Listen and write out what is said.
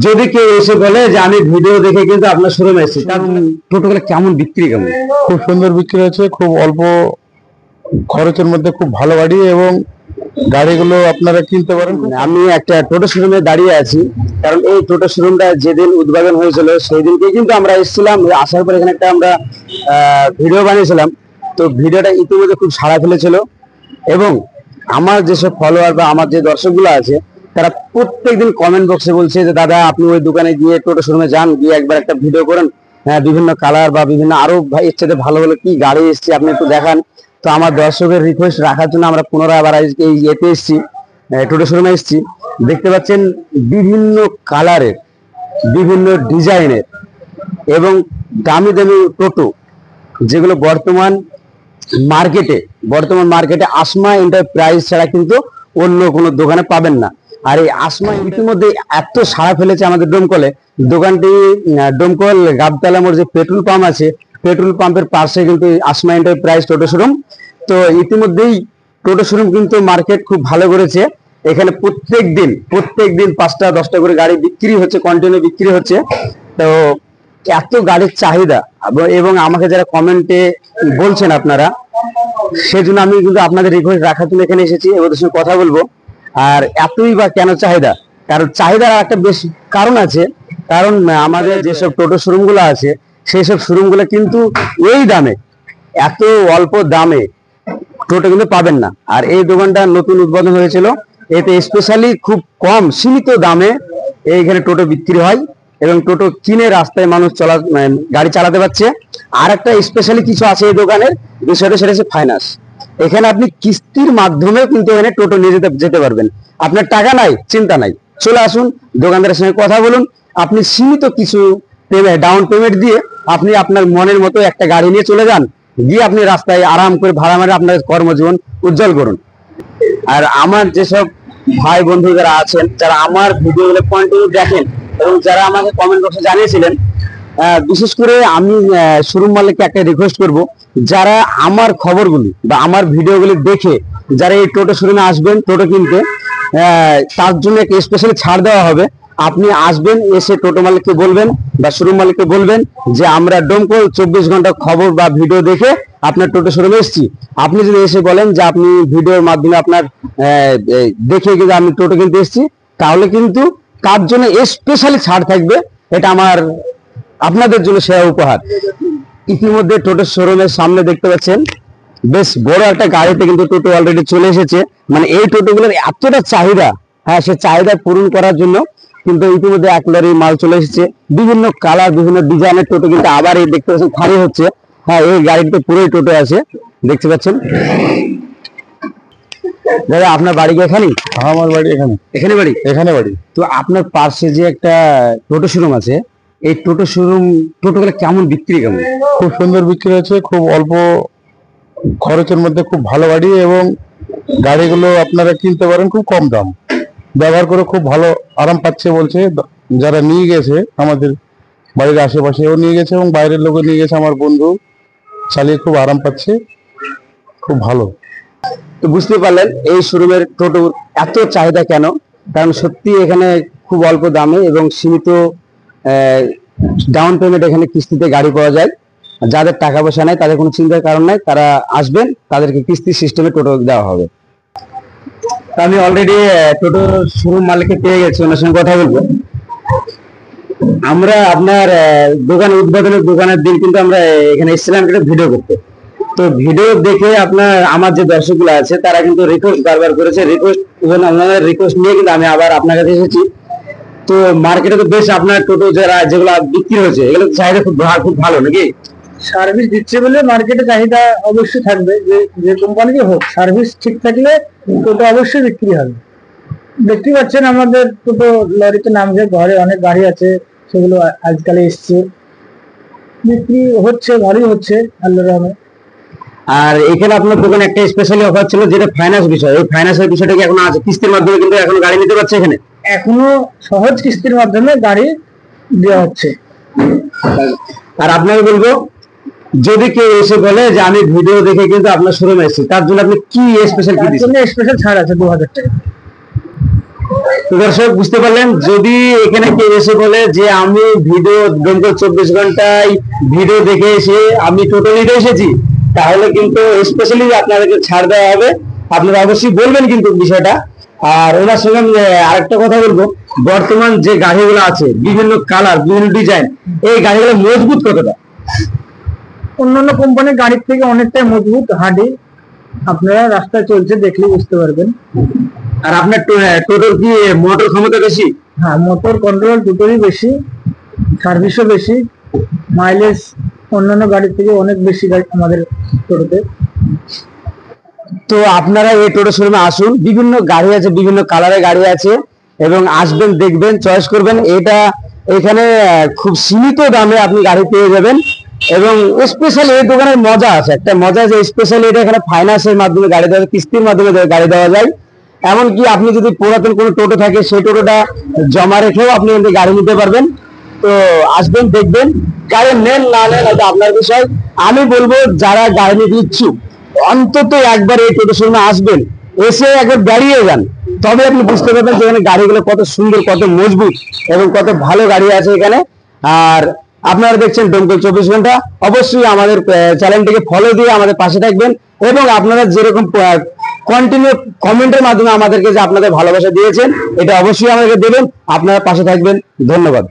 যদি কেউ এসে বলে যে আমি ভিডিও দেখে কিন্তু আপনার শোরুমে এসেছি, তার টোটোগুলো কেমন বিক্রি কেমন? খুব সুন্দর বিক্রি হচ্ছে, খুব অল্প খরচের মধ্যে খুব ভালো গাড়ি, এবং গাড়িগুলো আপনারা কিনতে পারেন। আমি একটা টোটো শোরুমে দাঁড়িয়ে আছি, কারণ এই টোটো শোরুমটা যেদিন উদ্বোধন হয়েছিল সেই দিনকে কিন্তু আমরা এসেছিলাম। আসার পর এখানে একটা আমরা ভিডিও বানিয়েছিলাম। তো ভিডিওটা ইতিমধ্যে খুব সাড়া ফেলেছিল, এবং আমার যেসব ফলোয়ার বা আমার যে দর্শকগুলো আছে তারা প্রত্যেকদিন কমেন্ট বক্সে বলছে যে দাদা আপনি ওই দোকানে গিয়ে টোটো শোরুমে যান, গিয়ে একবার একটা ভিডিও করেন, বিভিন্ন কালার বা বিভিন্ন আরো এর সাথে ভালো ভালো কি গাড়ি এসছে আপনি একটু দেখান। তো আমার দর্শকের রিকোয়েস্ট রাখার জন্য আমরা পুনরায় আবার এই ইয়েতে এসেছি, টোটো শোরুমে এসেছি। দেখতে পাচ্ছেন বিভিন্ন কালারের, বিভিন্ন ডিজাইনের এবং দামি দামি টোটো, যেগুলো বর্তমান মার্কেটে আসমা এন্টারপ্রাইজ ছাড়া কিন্তু অন্য কোনো দোকানে পাবেন না। আর এই আসমা ইতিমধ্যে এত সাড়া ফেলেছে আমাদের ডোমকলে। দোকানটি ডোমকল গাবতলা মোড় যে পেট্রোল পাম্প আছে, পেট্রোল পাম্পের পাশে কিন্তু আসমা এন্টারপ্রাইজ টোটো শোরুম। তো ইতিমধ্যেই টোটো শোরুম কিন্তু মার্কেট খুব ভালো করেছে। এখানে প্রত্যেক দিন 5টা 10টা করে গাড়ি বিক্রি হচ্ছে, কন্টিনিউ বিক্রি হচ্ছে। তো এত গাড়ির চাহিদা, এবং আমাকে যারা কমেন্টে বলছেন আপনারা, সেজন্য আমি কিন্তু আপনাদের রিকোয়েস্ট রাখার জন্য এখানে এসেছি, ওদের সঙ্গে কথা বলবো। আর এতই বা কেন চাহিদা, কারণ চাহিদার একটা বেশ কারণ আছে। কারণ আমাদের যেসব টোটো শোরুম গুলো আছে সেই সব শোরুম গুলো কিন্তু এই দামে, এত অল্প দামে টোটো কিন্তু পাবেন না। আর এই দোকানটা নতুন উদ্বোধন হয়েছিল, এতে স্পেশালি খুব কম সীমিত দামে এইখানে টোটো বিক্রি হয়, এবং টোটো কিনে রাস্তায় মানুষ গাড়ি চালাতে পারছে। আর একটা স্পেশালি কিছু আছে এই দোকানের বিষয়টা, সেটা হচ্ছে ফাইন্যান্স। এখানে আপনি কিস্তির মাধ্যমেও কিন্তু এখানে টোটো নিয়ে যেতে পারবেন। আপনার টাকা নাই, চিন্তা নাই, চলে আসুন, দোকানদারের সঙ্গে কথা বলুন। আপনি সীমিত কিছু ডাউন পেমেন্ট দিয়ে আপনি আপনার মনের মতো একটা গাড়ি নিয়ে চলে যান, গিয়ে আপনি রাস্তায় আরাম করে ভাড়া মারে আপনার কর্মজীবন উজ্জ্বল করুন। আর আমার যেসব ভাই বন্ধু যারা আছেন, যারা আমার ভিডিওগুলো কন্টিনিউ দেখেন এবং যারা আমাকে কমেন্ট বক্সে জানিয়েছিলেন, বিশেষ করে আমি শোরুম মালিককে একটা রিকোয়েস্ট করব, যারা আমার খবরগুলি বা আমার ভিডিওগুলি দেখে যারা এই টোটো শোরুমে আসবেন টোটো কিনতে, তার জন্য একটা স্পেশালি ছাড় দেওয়া হবে। আপনি আসবেন, এসে টোটো মালিককে বলবেন বা শোরুম মালিককে বলবেন যে আমরা ডোমকল 24 ঘন্টা খবর বা ভিডিও দেখে আপনার টোটো শোরুমে এসেছি। আপনি যদি এসে বলেন যে আপনি ভিডিওর মাধ্যমে আপনার দেখে কিন্তু আমি টোটো কিনতে এসেছি, তাহলে কিন্তু তার জন্য স্পেশালি ছাড় থাকবে। এটা আমার আপনাদের জন্য সেরা উপহার। ইতিমধ্যে টোটো শোরুমের সামনে দেখতে পাচ্ছেন বেশ বড় একটা গাড়িতে কিন্তু টোটো অলরেডি চলে এসেছে। মানে এই টোটোগুলোর এতটা চাহিদা, সে চাহিদা পূরণ করার জন্য কিন্তু ইতিমধ্যে 1 লরি মাল চলে এসেছে। বিভিন্ন কালার, বিভিন্ন ডিজাইনের টোটো কিন্তু আবার এই দেখতে পাচ্ছেন খালি হচ্ছে। এই গাড়িতে পুরোই টোটো আছে, দেখতে পাচ্ছেন। দাদা আপনার বাড়ি কি এখানেই? আমার বাড়ি এখানে। এখানে বাড়ি। তো আপনার পাশে যে একটা টোটো শোরুম আছে, এই টোটো শোরুম টোটোগুলো কেমন বিক্রি কেমন? খুব সুন্দর বিক্রি হচ্ছে, খুব অল্প খরচের মধ্যে খুব ভালো গাড়ি, এবং গাড়িগুলো আপনারা কিনতে পারেন খুব কম দাম। ব্যবহার করে খুব ভালো আরাম পাচ্ছে বলছে, যারা নিয়ে গেছে আমাদের বাড়ির আশেপাশেও নিয়ে গেছে এবং বাইরের লোকও নিয়ে গেছে। আমার বন্ধু চালিয়ে খুব আরাম পাচ্ছে, খুব ভালো। তো বুঝতে পারলেন এই শোরুমের টোটোর এত চাহিদা কেন। কারণ সত্যি এখানে খুব অল্প দামে এবং সীমিত ডাউন পেমেন্ট এখানে কিস্তিতে গাড়ি পাওয়া যায়। যাদের টাকা পয়সা নাই তাদের কোনো চিন্তার কারণ নাই, তারা আসবেন, তাদেরকে কিস্তি সিস্টেমে টোটো দেওয়া হবে। আমি অলরেডি টোটো শোরুম মালিককে পেয়ে গেছি, ওনার সঙ্গে কথা বলবো। আমরা আপনার দোকান উদ্বোধনের দোকানের দিন কিন্তু আমরা এখানে এসেছিলাম একটা ভিডিও করতে। তো ভিডিও দেখে আপনার আমার যে দর্শকগুলো আছে তারা কিন্তু রিকোয়েস্ট বারবার করেছে, আপনাদের রিকোয়েস্ট নিয়ে কিন্তু আমি আবার আপনার কাছে এসেছি। তো মার্কেটে তো বেশ আপনার টোটো যেগুলো বিক্রি হয়েছে এগুলো চাহিদা খুব ভালো নাকি? সার্ভিস দিচ্ছে বলে মার্কেটে চাহিদা অবশ্যই থাকবে। যে কোম্পানিকে হোক, সার্ভিস ঠিক থাকলে টোটো অবশ্যই বিক্রি হবে। দেখতে পাচ্ছেন আমাদের টোটো লরিতে নামছে, ঘরে অনেক গাড়ি আছে, সেগুলো আজকাল এসছে, বিক্রি হচ্ছে, ভালোই হচ্ছে আল্লাহর রহমতে। আর এখানে আপনার দোকানে একটা স্পেশালি অফার ছিল, যেটা ফাইন্যান্স বিষয়। এই ফাইন্যান্সের বিষয়টা কি এখনো আছে? কিস্তির মাধ্যমে কিন্তু এখন গাড়ি নিতে পারছে এখানে, এখনো সহজ কিস্তির মাধ্যমে গাড়ি দেওয়া হচ্ছে। আর আপনাকে বলবো, যদি কেউ এসে বলে যে আমি ভিডিও দেখে কিন্তু আপনার শোরুমে এসেছি, তার জন্য আপনি কি স্পেশাল কি দিচ্ছেন? স্পেশাল ছাড় আছে 2000 টাকা। তো দর্শক বুঝতে পারলেন, যদি এখানে কেউ এসে বলে যে আমি ভিডিও ডোমকল 24 ঘন্টায় ভিডিও দেখে এসে আমি টোটো নিতে এসেছি, তাহলে কিন্তু স্পেশালি আপনাদেরকে ছাড় দেওয়া হবে। আপনারা অবশ্যই বলবেন কিন্তু বিষয়টা। আর ওনার সঙ্গে আমি আরেকটা কথা বলবো, বর্তমান যে গাড়িগুলো আছে বিভিন্ন কালার বিভিন্ন ডিজাইন, এই গাড়িগুলো মজবুত কতটা? অন্যান্য কোম্পানির গাড়ির থেকে অনেকটাই মজবুত, হার্ডি। আপনারা রাস্তায় চলছে দেখলে বুঝতে পারবেন। আর আপনার টোটোর কি মোটর ক্ষমতা বেশি? হ্যাঁ, মোটর কন্ট্রোল দুটোরই বেশি, সার্ভিসও বেশি, মাইলেজ অন্যান্য গাড়ির থেকে অনেক বেশি গাড়ি আমাদের টোটোতে। তো আপনারা এই টোটো শোরুমে আসুন, বিভিন্ন গাড়ি আছে, বিভিন্ন কালারের গাড়ি আছে, এবং আসবেন, দেখবেন, চয়েস করবেন। এটা এখানে খুব সীমিত দামে আপনি গাড়ি পেয়ে যাবেন। এবং স্পেশাল এই দোকানের মজা আছে, একটা মজা যে স্পেশাল এটা এখানে ফাইন্যান্সের মাধ্যমে গাড়ি দেওয়া যায়, কিস্তির মাধ্যমে গাড়ি দেওয়া যায়। এমনকি আপনি যদি পুরাতন কোনো টোটো থাকে, সেই টোটোটা জমা রেখেও আপনি এখানে গাড়ি নিতে পারবেন। তো আসবেন, দেখবেন, গাড়ি নেন না নেন এটা আপনার বিষয়। আমি বলবো যারা গাড়ি নিতে ইচ্ছুক অন্তত একবার এই টোটো শোরুমে আসবেন, এসে একবার দাঁড়িয়ে যান, তবে আপনি বুঝতে পারবেন যে এখানে গাড়িগুলো কত সুন্দর, কত মজবুত এবং কত ভালো গাড়ি আছে এখানে। আর আপনারা দেখছেন ডোমকল 24 ঘন্টা। অবশ্যই আমাদের চ্যানেলটিকে ফলো দিয়ে আমাদের পাশে থাকবেন, এবং আপনারা যেরকম কন্টিনিউ কমেন্টের মাধ্যমে আমাদেরকে যে আপনাদের ভালোবাসা দিয়েছেন, এটা অবশ্যই আমাদেরকে দেবেন। আপনারা পাশে থাকবেন। ধন্যবাদ।